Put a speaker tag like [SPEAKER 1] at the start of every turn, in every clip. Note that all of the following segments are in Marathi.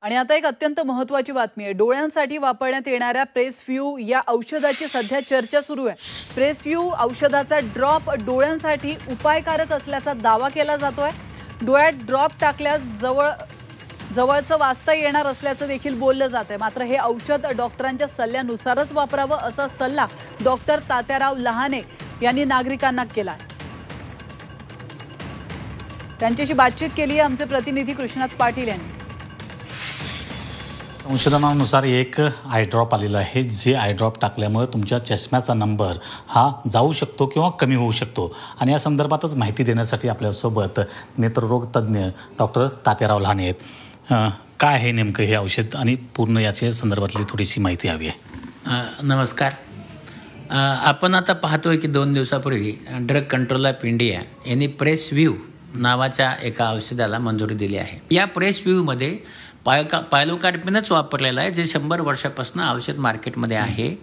[SPEAKER 1] आणि आता एक अत्यंत महत्त्वाची बातमी आहे। डोळ्यांसाठी वापरण्यात येणाऱ्या प्रेसफ्यू या औषधाची सध्या चर्चा सुरू आहे। प्रेसफ्यू औषधाचा ड्रॉप डोळ्यांसाठी उपायकारक असल्याचा दावा केला जातोय। डोळ्यात ड्रॉप टाकल्यास जवळचं वाचता येणार असल्याचं देखील बोललं जातंय। मात्र हे औषध डॉक्टरांच्या सल्ल्यानुसारच वापरावं असा सल्ला डॉक्टर तात्याराव लहाने यांनी नागरिकांना केला। त्यांच्याशी बातचीत केली आहे आमचे प्रतिनिधी कृष्णात पाटील यांनी।
[SPEAKER 2] संशोधनानुसार एक आय ड्रॉप आलेला आहे, जे आय ड्रॉप टाकल्यामुळे तुमच्या चष्म्याचा नंबर हा जाऊ शकतो किंवा कमी होऊ शकतो। आणि या संदर्भातच माहिती देण्यासाठी आपल्यासोबत नेत्ररोग तज्ज्ञ डॉक्टर तात्याराव लहाने आहेत। काय आहे नेमकं हे औषध आणि पूर्ण याच्या संदर्भातली थोडीशी माहिती हवी आहे।
[SPEAKER 3] नमस्कार। आपण आता पाहतोय की 2 दिवसापूर्वी ड्रग कंट्रोल ऑफ इंडिया यांनी प्रेसव्यू नावाच्या एका औषधाला मंजुरी दिली आहे। या प्रेसव्यूमध्ये पायलोकार्पिनच वापरलेला आहे, जे 100 वर्षापासून औषध मार्केटमध्ये आहे।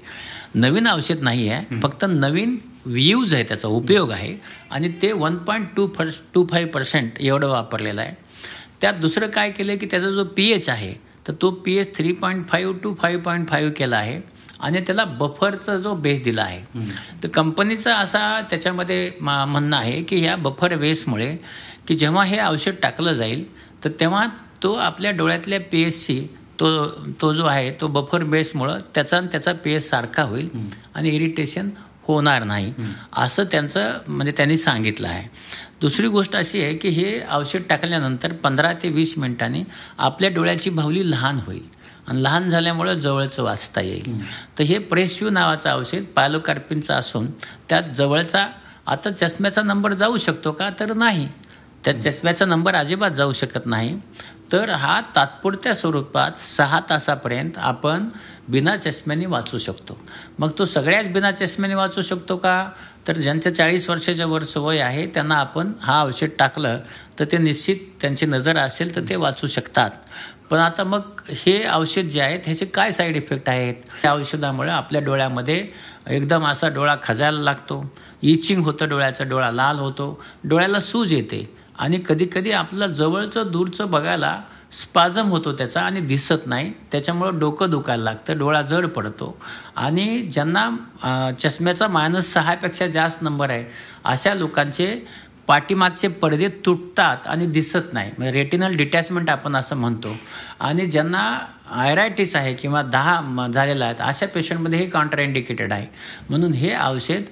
[SPEAKER 3] नवीन औषध नाही आहे, फक्त नवीन यूज आहे, त्याचा उपयोग आहे आणि ते 1.25% एवढं वापरलेलं आहे। त्यात दुसरं काय केलं की त्याचा जो pH आहे तर तो pH 3.5 to 5.5 केला आहे आणि त्याला बफरचा जो बेस दिला आहे। तर कंपनीचा असा त्याच्यामध्ये म्हणणं आहे की ह्या बफर बेसमुळे की जेव्हा हे औषध टाकलं जाईल तर तेव्हा तो आपल्या डोळ्यातल्या pHशी तो जो आहे तो बफर बेसमुळं त्याचा pH सारखा होईल आणि इरिटेशन होणार नाही असं त्यांनी सांगितलं आहे। दुसरी गोष्ट अशी आहे की हे औषध टाकल्यानंतर 15 ते 20 मिनिटांनी आपल्या डोळ्याची बाहुली लहान होईल आणि लहान झाल्यामुळं जवळचं वाचता येईल। तर हे प्रेसव्यू नावाचं औषध पायलोकार्पिनचं असून त्यात जवळचा आता चष्म्याचा नंबर जाऊ शकतो का, तर नाही, त्या चष्म्याचा नंबर अजिबात जाऊ शकत नाही। तर हा तात्पुरत्या स्वरूपात 6 तासापर्यंत आपण बिना चष्म्याने वाचू शकतो। मग तो सगळ्याच बिना चष्म्याने वाचू शकतो का, तर ज्यांच्या 40 वर्षाच्या वर वय आहे त्यांना आपण हा औषध टाकलं तर ते निश्चित त्यांची नजर असेल तर ते वाचू शकतात। पण आता मग हे औषध जे आहेत ह्याचे काय साईड इफेक्ट आहेत? या औषधामुळे आपल्या डोळ्यामध्ये एकदम असा डोळा खजायला लागतो, इचिंग होतं, डोळा लाल होतो, डोळ्याला सूज येते आणि कधीकधी आपलं जवळचं दूरचं बघायला स्पाझम होतो त्याचा आणि दिसत नाही, त्याच्यामुळं डोकं दुखायला लागतं, डोळा जड पडतो। आणि ज्यांना चष्म्याचा -6 पेक्षा जास्त नंबर आहे अशा लोकांचे पाठीमागचे पडदे तुटतात आणि दिसत नाही, म्हणजे रेटिनल डिटॅचमेंट आपण असं म्हणतो। आणि ज्यांना आयरायटिस आहे किंवा 10 झालेला आहे अशा पेशंटमध्ये हे काउंटर इंडिकेटेड आहे। म्हणून हे औषध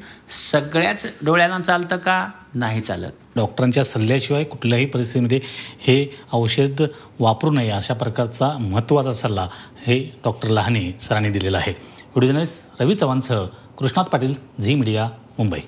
[SPEAKER 3] सगळ्याच डोळ्यांना चालतं का, नाही चालत।
[SPEAKER 2] डॉक्टरांच्या सल्ल्याशिवाय कुठल्याही परिस्थितीमध्ये हे औषध वापरू नये अशा प्रकारचा महत्त्वाचा सल्ला हे डॉक्टर लहाने सरांनी दिलेला आहे। व्हिडिओ जर्नलिस्ट रवी चव्हाणसह कृष्णात पाटील, झी मीडिया, मुंबई।